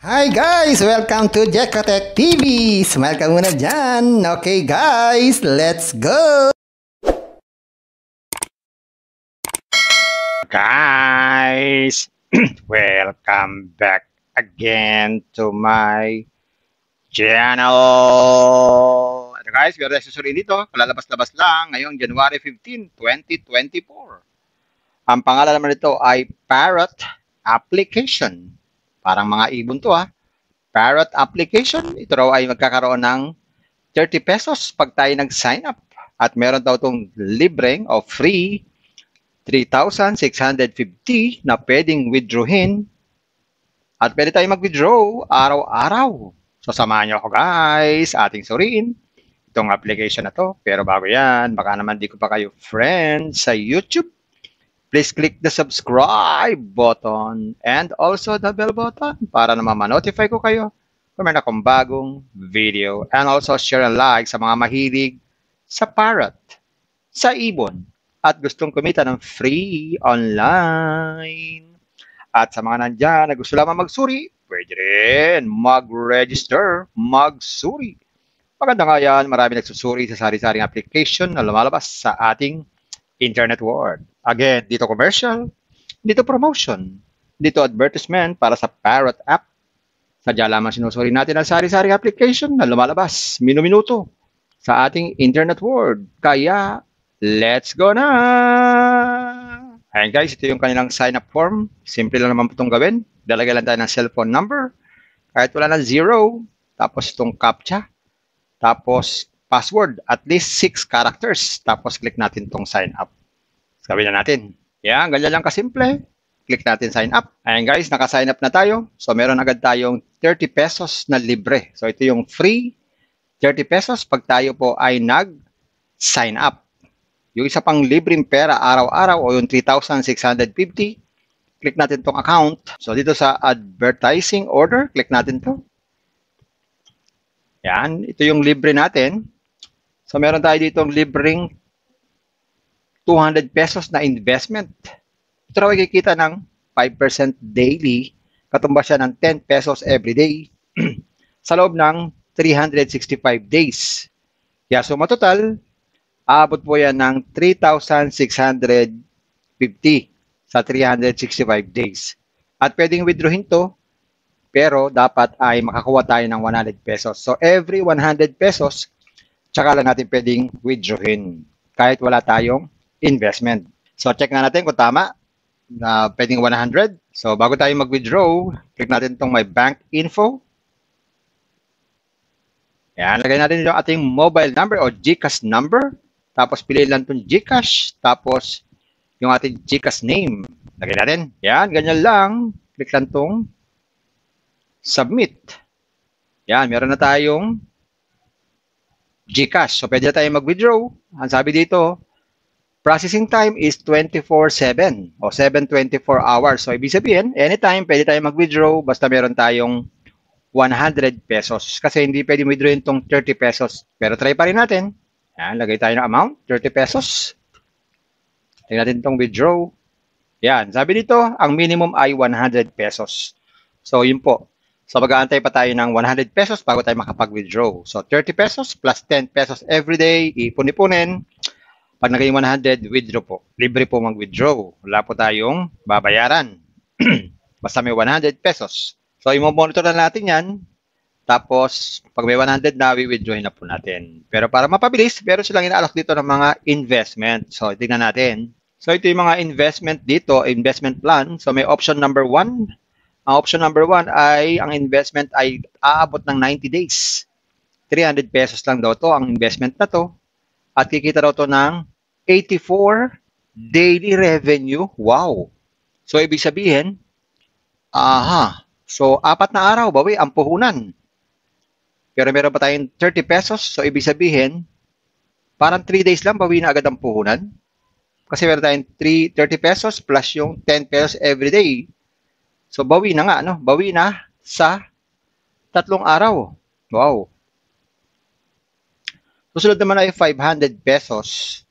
Hi guys! Welcome to Jekotech TV! Smile ka muna dyan! Okay guys, let's go! Guys, welcome back again to my channel. Ito guys, meron tayo susuriin dito. Kalalabas-labas lang ngayong January 15, 2024. Ang pangalan naman nito ay Parrot Application. Parang mga ibon to Parrot Application. Ito raw ay magkakaroon ng 30 pesos pag tayo nag-sign up. At meron daw itong libreng o free 3,650 na pwedeng withdrawin at pwede tayo mag-withdraw araw-araw. So samahan nyo ako guys, ating suriin itong application na to. Pero bago yan, baka naman di ko pa kayo friend sa YouTube. Please click the subscribe button and also the bell button para naman ma-notify ko kayo kung meron akong bagong video. And also share and like sa mga mahilig sa parrot, sa ibon, at gustong kumita ng free online. At sa mga nandyan na gusto lamang magsuri, pwede rin mag-register, magsuri. Maganda nga yan, marami nagsusuri sa sari-saring application na lumalabas sa ating internet world. Again, dito commercial, dito promotion, dito advertisement para sa Parrot app. Sadya lamang sinusuri natin ang sari-saring application na lumalabas minuminuto sa ating internet world. Kaya, let's go na! Ayan guys, ito yung kanilang sign-up form. Simple lang naman po itong gawin. Dalagay lang tayo ng cellphone number. Kahit wala ng 0. Tapos itong CAPTCHA. Tapos password. At least 6 characters. Tapos click natin itong sign up. Gawin na natin. Yan, ganyan lang kasimple. Click natin sign up. Ayan guys, naka-sign up na tayo. So meron agad tayong 30 pesos na libre. So ito yung free 30 pesos pag tayo po ay nag-sign up. Yung isa pang libreng pera araw-araw o yung 3,650, click natin tong account. So dito sa advertising order, click natin to. Yan, ito yung libre natin. So meron tayo ditong libreng 200 pesos na investment. Ito raw ay kikita ng 5% daily. Katumbas siya ng 10 pesos every day sa loob ng 365 days. Kaya so matotal, aabot po yan ng 3,650 sa 365 days. At pwedeng withdrawin to, pero dapat ay makakuha tayo ng 100 pesos. So every 100 pesos, tsaka lang natin pwedeng withdrawin kahit wala tayong investment. So check nga natin kung tama na pwedeng 100. So bago tayo mag-withdraw, click natin itong my bank info. Yan, lagay natin yung ating mobile number o GCash number. Tapos piliin lang itong GCash. Tapos yung ating GCash name. Lagay natin. Yan, ganyan lang. Click lang itong submit. Yan, meron na tayong GCash. So pwede na tayong mag-withdraw. Ang sabi dito, processing time is 24/7 o 7/24 hours. So ibig sabihin, anytime pwede tayong mag-withdraw basta meron tayong 100 pesos. Kasi hindi pwede withdrawin itong 30 pesos. Pero try pa rin natin. Yan, lagay tayo ng amount, 30 pesos. Tingnan natin itong withdraw. Yan, sabi dito, ang minimum ay 100 pesos. So yun po. So mag-aantay pa tayo ng 100 pesos bago tayo makapag-withdraw. So 30 pesos plus 10 pesos every day, ipon-ipunin. Pag naging 100, withdraw po. Libre po mag-withdraw. Wala po tayong babayaran. Basta may 100 pesos. So, i-monitor na natin yan. Tapos, pag may 100 na, i-withdrawin na po natin. Pero para mapabilis, meron silang inaalok dito ng mga investment. So, tingnan natin. So, ito yung mga investment dito, investment plan. So, may option number 1. Ang option number 1 ay, ang investment ay aabot ng 90 days. 300 pesos lang daw to ang investment na to. At kikita daw to ng 84 daily revenue. Wow! So, ibig sabihin, so, 4 na araw, bawi, ang puhunan. Pero meron pa tayong 30 pesos. So, ibig sabihin, parang 3 days lang, bawi na agad ang puhunan. Kasi meron tayong 30 pesos plus yung 10 pesos every day. So, bawi na nga, no? Bawi na sa 3 araw. Wow! Susunod naman ay 500 pesos.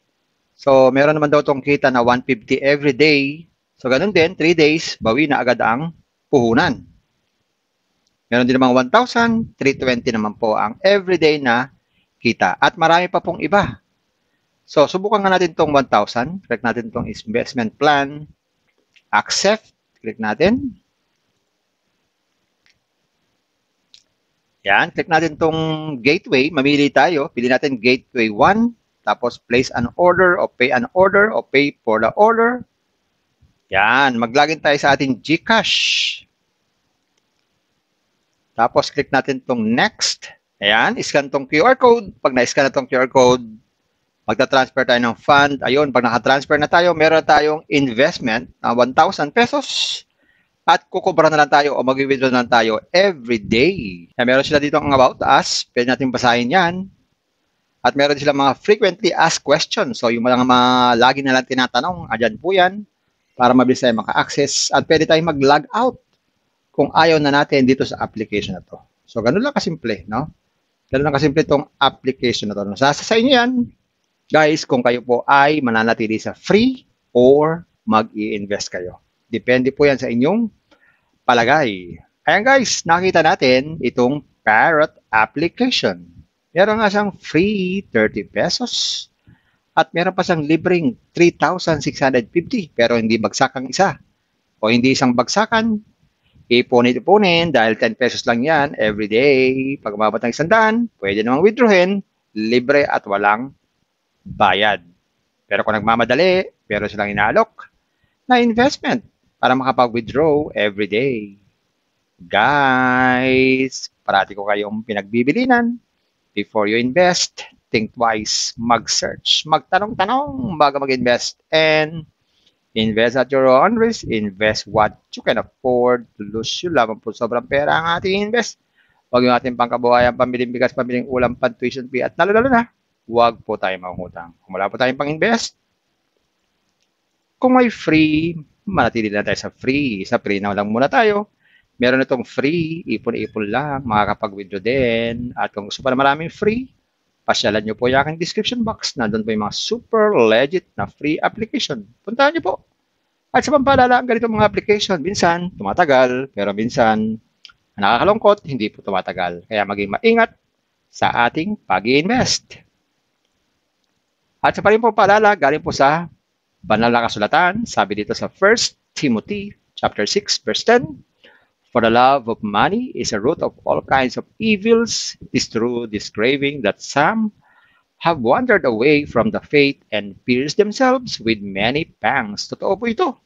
So, meron naman daw itong kita na 150 every day. So, ganun din, 3 days, bawi na agad ang puhunan. Meron din namang 1,000, 320 naman po ang everyday na kita. At marami pa pong iba. So, subukan nga natin itong 1,000. Click natin itong investment plan. Accept. Click natin. Yan. Click natin itong gateway. Mamili tayo. Pili natin gateway 1. Tapos place an order o pay for the order. Yan. Mag-login tayo sa ating GCash. Tapos click natin itong next. Ayan. Scan itong QR code. Pag na-scan na itong QR code, magta-transfer tayo ng fund. Ayun, pag naka-transfer na tayo, meron tayong investment na 1,000 pesos. At kukubra na lang tayo o mag-withdraw na lang tayo every day. Meron sila dito ang about us. Pwede natin basahin yan. At meron sila mga frequently asked questions. So, yung mga lagi na lang tinatanong, andyan po yan para mabilis tayo maka-access. At pwede tayong mag-log out kung ayaw na natin dito sa application na to. So, ganun lang kasimple, no? Ganun lang kasimple itong application na to. Nasa sa inyo yan, guys, kung kayo po ay mananatili sa free or mag-i-invest kayo. Depende po yan sa inyong palagay. Ayan guys, nakita natin itong Parrot application. Meron nga siyang free 30 pesos at meron pa siyang libreng 3,650 pero hindi bagsakang isa. O hindi isang bagsakan, ipunin dahil 10 pesos lang yan every day. Pag umabot ng 100, pwede namang withdrawin, libre at walang bayad. Pero kung nagmamadali, meron silang inaalok na investment para makapag-withdraw every day. Guys, parati ko kayong pinagbibilinan. Before you invest, think twice, mag-search, magtanong-tanong bago mag-invest, and invest at your own risk. Invest what you can afford to lose. Yung lamang po sobrang pera ang ating invest. Huwag yung ating pangkabuhayan, pambiling bigas, pambiling ulam, pan-tuition fee, at lalo na, huwag po tayo mangutang. Kung wala po tayong pang-invest, kung may free, manatili na tayo sa free. Sa free na lang muna tayo. Meron itong free, ipon-ipon lang, makakapag-withdraw din. At kung gusto pa na maraming free, pasyalan nyo po yung aking description box. Nandun po yung mga super legit na free application. Puntahan nyo po. At sa pampalala, ang ganitong mga application, minsan tumatagal, pero minsan nakakalungkot, hindi po tumatagal. Kaya maging maingat sa ating pag-i-invest. At sa pa rin po paalala, galing po sa banal na kasulatan, sabi dito sa 1 Timothy chapter 6, verse 10, "For the love of money is a root of all kinds of evils. It is through this craving that some have wandered away from the faith and pierced themselves with many pangs." Totoo po ito.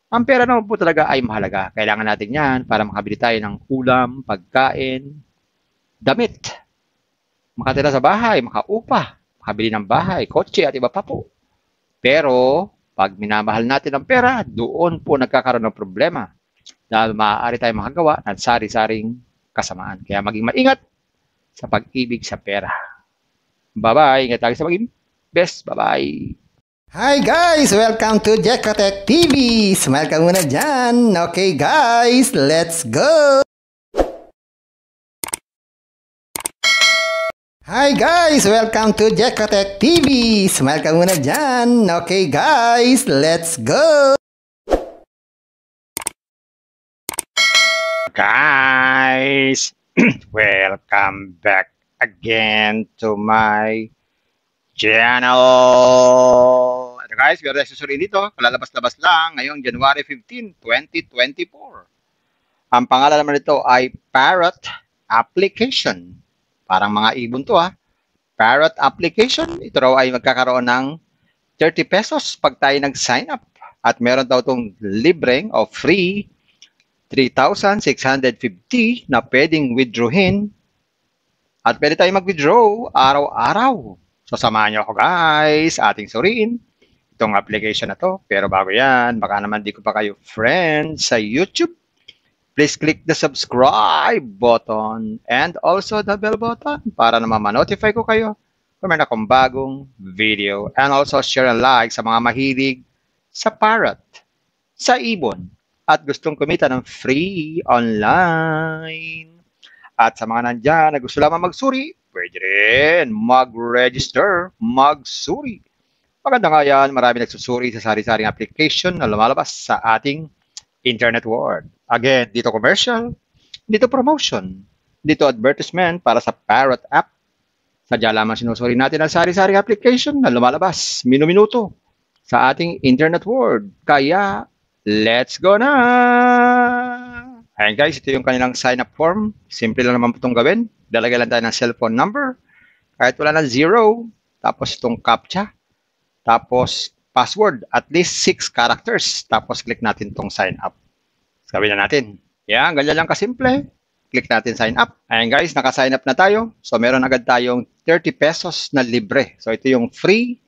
Ang pera naman po talaga ay mahalaga. Kailangan natin yan para makabili tayo ng ulam, pagkain, damit, makatira sa bahay, makaupa, makabili ng bahay, kotse at iba pa po. Pero pag minamahal natin ang pera, doon po nagkakaroon ng problema. Dahil maaari tayong makagawa ng sari-saring kasamaan. Kaya maging maingat sa pag-ibig sa pera. Bye-bye. Ingat tayo sa mag-invest. Bye-bye. Hi guys! Welcome to Jekotech TV! Smile ka muna dyan! Okay guys, let's go! Hi guys! Welcome to Jekotech TV! Smile ka muna dyan! Okay guys, let's go! Guys, welcome back again to my channel. Ito guys, meron tayo susuriin dito. Kalalabas-labas lang ngayong January 15, 2024. Ang pangalan naman nito ay Parrot Application. Parang mga ibon to Parrot Application. Ito raw ay magkakaroon ng 30 pesos pag tayo nag-sign up. At meron daw itong libreng o free 3,650 na pwedeng withdrawin. At pwede tayo mag-withdraw araw-araw. So, samahan nyo ako guys, ating suriin itong application na to. Pero bago yan, baka naman di ko pa kayo friends sa YouTube. Please click the subscribe button and also the bell button para naman ma-notify ko kayo kung meron akong bagong video. And also share and like sa mga mahilig sa parrot, sa ibon, at gustong kumita ng free online. At sa mga nandyan na gusto lamang magsuri, pwede rin mag-register, magsuri. Maganda nga yan, marami nagsusuri sa sari-saring application na lumalabas sa ating internet world. Again, dito commercial, Dito promotion. Dito advertisement para sa Parrot app. Sadya lamang sinusuri natin ang sari-sari application na lumalabas minuminuto sa ating internet world. Kaya, let's go na! Ayan guys, ito yung kanilang sign-up form. Simple lang naman itong gawin. Dalagay lang tayo ng cellphone number. Kahit wala ng 0. Tapos itong CAPTCHA. Tapos password. At least 6 characters. Tapos click natin itong sign up. Gawin na natin. Yan, ganyan lang kasimple. Click natin sign up. Ayan guys, naka-sign up na tayo. So meron agad tayong 30 pesos na libre. So ito yung free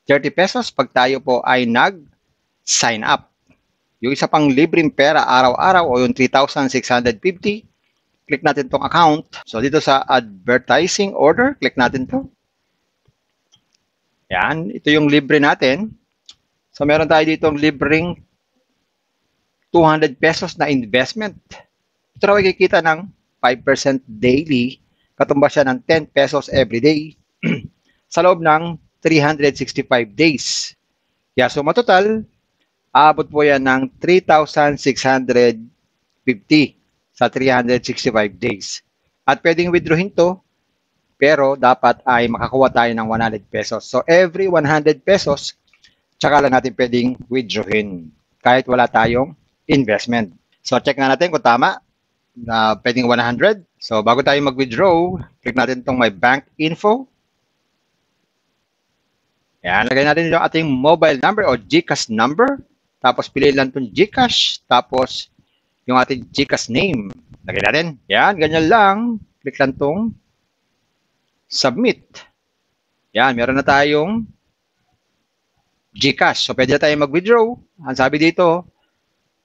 30 pesos pag tayo po ay nag-sign up. Yung isa pang libreng pera araw-araw o yung 3,650, click natin tong account. So dito sa advertising order, click natin to. Yan, ito yung libre natin. So meron tayo ditong libreng 200 pesos na investment. Ito raw ikikita ng 5% daily. Katumbas siya ng 10 pesos every day sa loob ng 365 days. Kaya suma total, aabot po yan ng 3,650 sa 365 days. At pwedeng withdrawin to, pero dapat ay makakuha tayo ng 100 pesos. So every 100 pesos, tsaka lang natin pwedeng withdrawin kahit wala tayong investment. So check na natin kung tama na pwedeng 100. So bago tayo mag-withdraw, click natin itong my bank info. Yan, lagay natin yung ating mobile number o GCash number. Tapos piliin lang itong GCash. Tapos yung ating GCash name. Lagay natin. Yan, ganyan lang. Click lang itong submit. Yan, meron na tayong GCash. So pwede na tayo mag-withdraw. Ang sabi dito,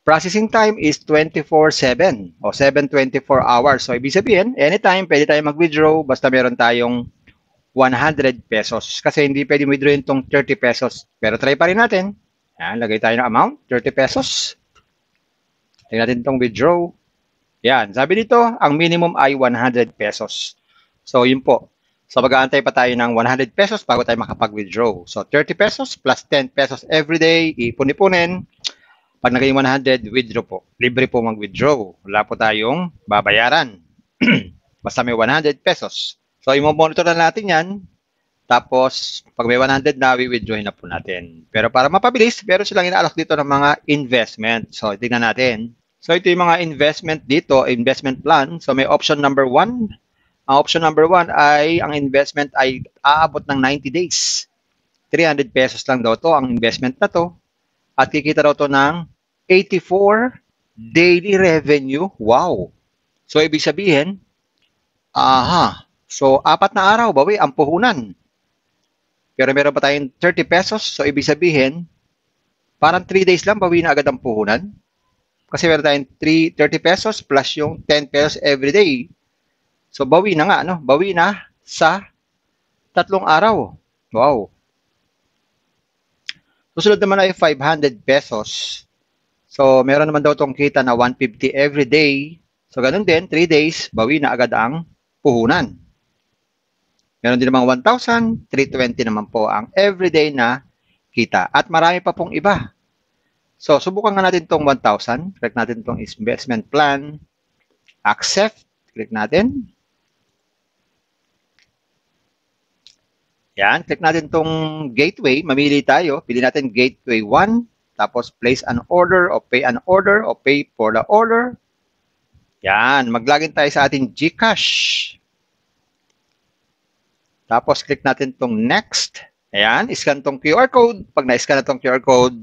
processing time is 24/7 o 7/24 hours. So ibig sabihin, anytime pwede tayo mag-withdraw basta meron tayong 100 pesos. Kasi hindi pwede withdraw itong 30 pesos. Pero try pa rin natin. Yan, lagay tayo ng amount, 30 pesos. Tingnan natin itong withdraw. Yan, sabi dito, ang minimum ay 100 pesos. So, yun po. So, mag-aantay pa tayo ng 100 pesos bago tayo makapag-withdraw. So, 30 pesos plus 10 pesos every day, ipon-ipunin. Pag naging 100, withdraw po. Libre po mag-withdraw. Wala po tayong babayaran. Basta may 100 pesos. So, i-monitor na natin yan. Tapos, pag may 100 na, i-withdraw na po natin. Pero para mapabilis, meron silang inaalok dito ng mga investment. So, tingnan natin. So, ito yung mga investment dito, investment plan. So, may option number 1. Ang option number 1 ay, ang investment ay aabot ng 90 days. 300 pesos lang daw to ang investment na to. At kikita daw to ng 84 daily revenue. Wow! So, ibig sabihin, so, 4 na araw, bawi, ang puhunan. Pero meron pa tayong 30 pesos. So, ibig sabihin, parang 3 days lang, bawi na agad ang puhunan. Kasi meron tayong 30 pesos plus yung 10 pesos every day. So, bawi na nga, no? Bawi na sa 3 araw. Wow! Susunod naman ay 500 pesos. So, meron naman daw itong kita na 150 every day. So, ganun din, 3 days, bawi na agad ang puhunan. Meron din namang 1,000, 320 naman po ang everyday na kita. At marami pa pong iba. So, subukan nga natin itong 1,000. Click natin itong investment plan. Accept. Click natin. Yan. Click natin itong gateway. Mamili tayo. Pili natin gateway 1. Tapos place an order o pay for the order. Yan. Mag-login tayo sa ating GCash. Tapos, click natin itong next. Ayan, scan itong QR code. Pag na-scan na itong QR code,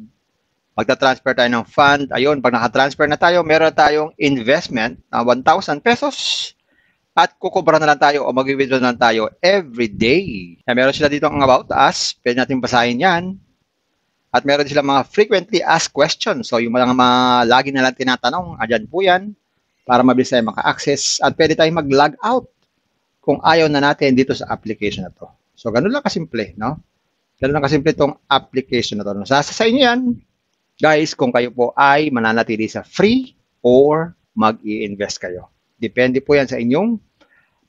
magta-transfer tayo ng fund. Ayun, pag naka-transfer na tayo, meron tayong investment na 1,000 pesos. At kukubra na lang tayo o mag-withdraw na lang tayo every day. Ayan, meron sila dito ang about us. Pwede natin basahin yan. At meron sila mga frequently asked questions. So, yung mga lagi na lang tinatanong, andyan po yan para mabilis tayo maka-access. At pwede tayo mag-log out kung ayaw na natin dito sa application na to. So, ganun lang kasimple, no? Ganun lang kasimple itong application na to. Nasa sa inyo yan, guys, kung kayo po ay mananatili sa free or mag-i-invest kayo. Depende po yan sa inyong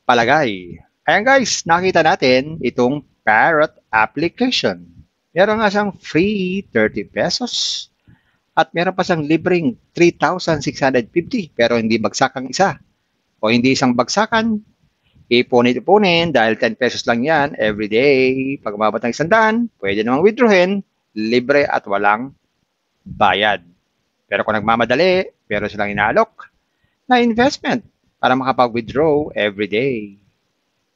palagay. Ayan guys, nakita natin itong Parrot application. Meron nga siyang free 30 pesos at meron pa siyang libreng 3,650 pero hindi bagsak ang isa. o hindi isang bagsakan. Ipunin dahil 10 pesos lang yan every day. Pag umabot ng 100, pwede namang withdrawin, libre at walang bayad. Pero kung nagmamadali, pero silang inaalok na investment para makapag-withdraw every day.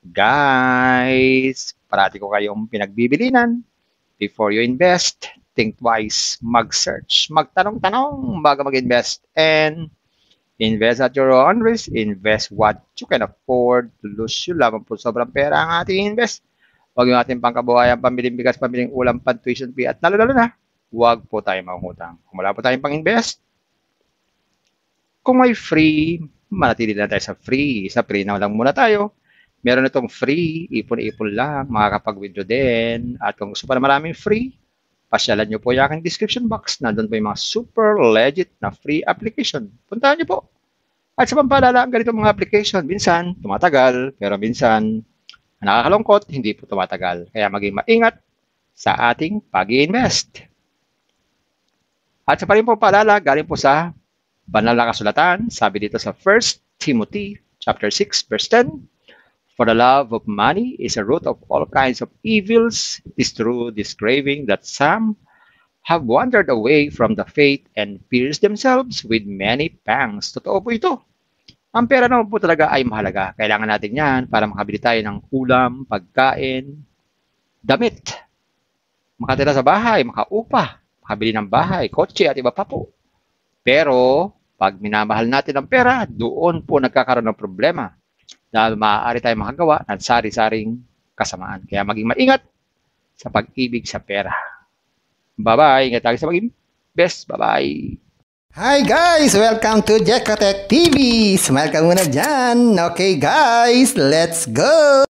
Guys, parati ko kayong pinagbibilinan. Before you invest, think twice, mag-search, magtanong-tanong bago mag-invest, and invest at your own risk. Invest what you can afford to lose. Yung lamang po sobrang pera ang ating invest. Huwag yung ating pangkabuhayan, pambiling bigas, pambiling ulam, pan-tuition fee, at lalo na, huwag po tayo mangutang. Kung wala po tayong pang-invest, kung may free, manatili na tayo sa free. Sa free na lang muna tayo. Meron itong free, ipon-ipon lang, makakapag-withdraw din. At kung gusto pa na maraming free, pasyalan nyo po yung aking description box. Nandun po yung mga super legit na free application. Puntahan nyo po. At sa pampalala, ang ganito mga application, minsan tumatagal, pero minsan nakakalungkot, hindi po tumatagal. Kaya maging maingat sa ating pag-i-invest. At sa pa rin po paalala, galing po sa banal na kasulatan, sabi dito sa 1 Timothy chapter 6, verse 10, "For the love of money is a root of all kinds of evils. It is through this craving that some have wandered away from the faith and pierced themselves with many pangs." Totoo po ito. Ang pera naman po talaga ay mahalaga. Kailangan natin yan para makabili tayo ng ulam, pagkain, damit, makatira sa bahay, makaupa, makabili ng bahay, kotse at iba pa po. Pero pag minamahal natin ang pera, doon po nagkakaroon ng problema dahil maaari tayong makagawa ng sari-saring kasamaan. Kaya maging maingat sa pag-ibig sa pera. Bye-bye. Ingat tayo sa mag-invest. Bye-bye. Hi guys! Welcome to Jekatech TV! Smile ka muna dyan! Okay guys, let's go!